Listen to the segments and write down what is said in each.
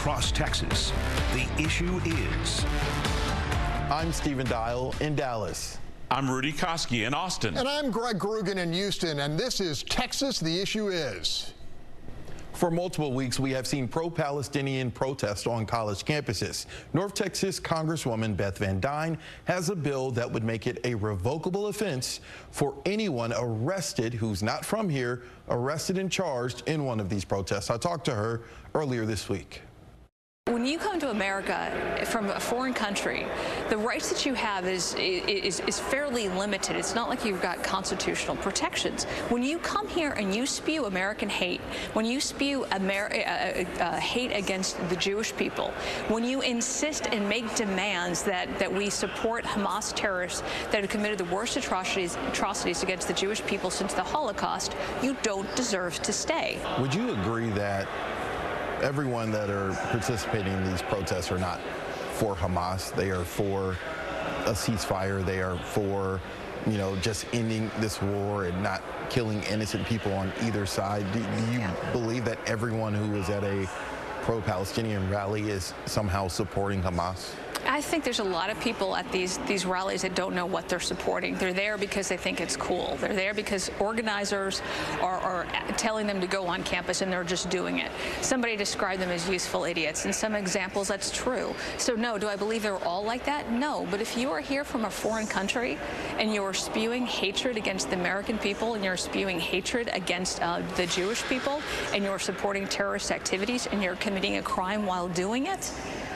across Texas. The issue is. I'm Stephen Dial in Dallas. I'm Rudy Koski in Austin. And I'm Greg Grugan in Houston, and this is Texas, the issue is. For multiple weeks, we have seen pro-Palestinian protests on college campuses. North Texas Congresswoman Beth Van Duyne has a bill that would make it a revocable offense for anyone arrested who's not from here, arrested and charged in one of these protests. I talked to her earlier this week. When you come to America from a foreign country, the rights that you have is fairly limited. It's not like you've got constitutional protections. When you come here and you spew American hate, when you spew hate against the Jewish people, when you insist and make demands that we support Hamas terrorists that have committed the worst atrocities against the Jewish people since the Holocaust, you don't deserve to stay. Would you agree that everyone that are participating in these protests are not for Hamas? They are for a ceasefire. They are for, just ending this war and not killing innocent people on either side. Do you believe that everyone who is at a pro-Palestinian rally is somehow supporting Hamas? I think there's a lot of people at these rallies that don't know what they're supporting. They're there because they think it's cool. They're there because organizers are telling them to go on campus and they're just doing it. Somebody described them as useful idiots. In some examples, that's true. So no, do I believe they're all like that? No, but if you are here from a foreign country and you're spewing hatred against the American people and you're spewing hatred against the Jewish people and you're supporting terrorist activities and you're committing a crime while doing it,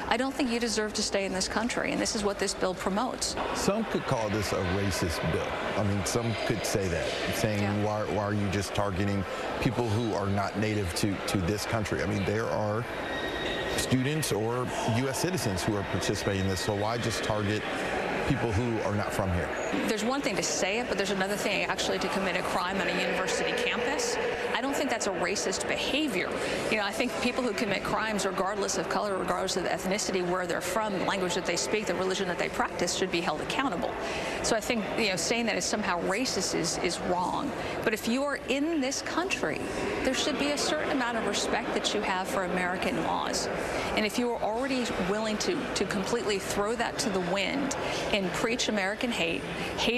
I don't think you deserve to stay in this country, and this is what this bill promotes. Some could call this a racist bill. I mean, some could say that, saying, why are you just targeting people who are not native to this country? I mean, there are students or U.S. citizens who are participating in this, so why just target people who are not from here? There's one thing to say it, but there's another thing actually to commit a crime on a university campus. I don't think that's a racist behavior. I think people who commit crimes, regardless of color, regardless of ethnicity, where they're from, the language that they speak, the religion that they practice, should be held accountable. So I think, saying that it's somehow racist is wrong. But if you are in this country, there should be a certain amount of respect that you have for American laws. And if you are already willing to completely throw that to the wind and preach American hate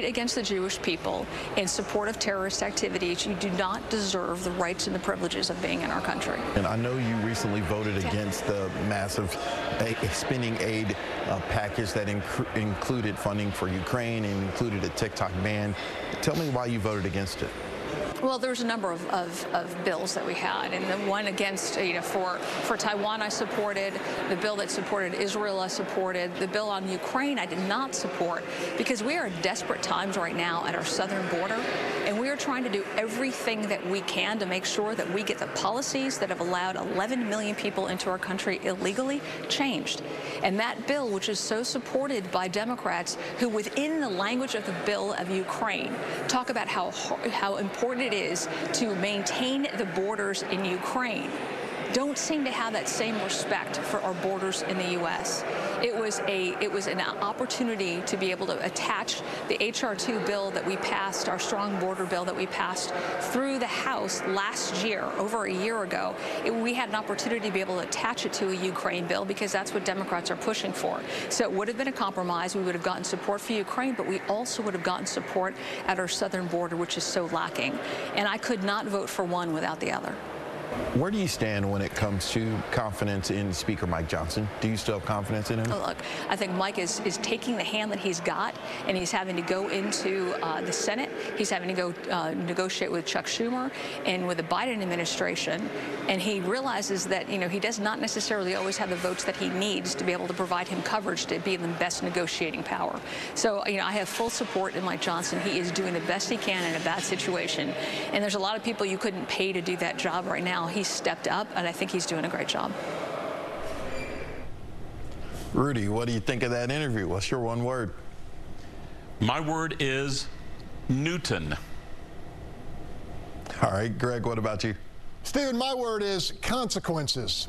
against the Jewish people, in support of terrorist activities, you do not deserve the rights and the privileges of being in our country. And I know you recently voted against the massive spending aid package that included funding for Ukraine and included a TikTok ban. Tell me why you voted against it. Well, there's a number of bills that we had, and the one against, for Taiwan I supported, the bill that supported Israel I supported, the bill on Ukraine I did not support, because we are in desperate times right now at our southern border, and we are trying to do everything that we can to make sure that we get the policies that have allowed 11 million people into our country illegally changed. And that bill, which is so supported by Democrats who, within the language of the bill of Ukraine, talk about how important it is to maintain the borders in Ukraine, don't seem to have that same respect for our borders in the U.S. It was an opportunity to be able to attach the H.R. 2 bill that we passed, our strong border bill that we passed through the House last year, over a year ago. We had an opportunity to be able to attach it to a Ukraine bill because that's what Democrats are pushing for. So it would have been a compromise. We would have gotten support for Ukraine, but we also would have gotten support at our southern border, which is so lacking. And I could not vote for one without the other. Where do you stand when it comes to confidence in Speaker Mike Johnson? Do you still have confidence in him? Oh, look, I think Mike is taking the hand that he's got, and he's having to go into the Senate. He's having to go negotiate with Chuck Schumer and with the Biden administration, and he realizes that, he does not necessarily always have the votes that he needs to be able to provide him coverage to be in the best negotiating power. So, I have full support in Mike Johnson. He is doing the best he can in a bad situation, and there's a lot of people you couldn't pay to do that job right now. He's stepped up, and I think he's doing a great job. Rudy, what do you think of that interview? What's your one word? My word is Newton. All right, Greg, what about you? Stephen, my word is consequences.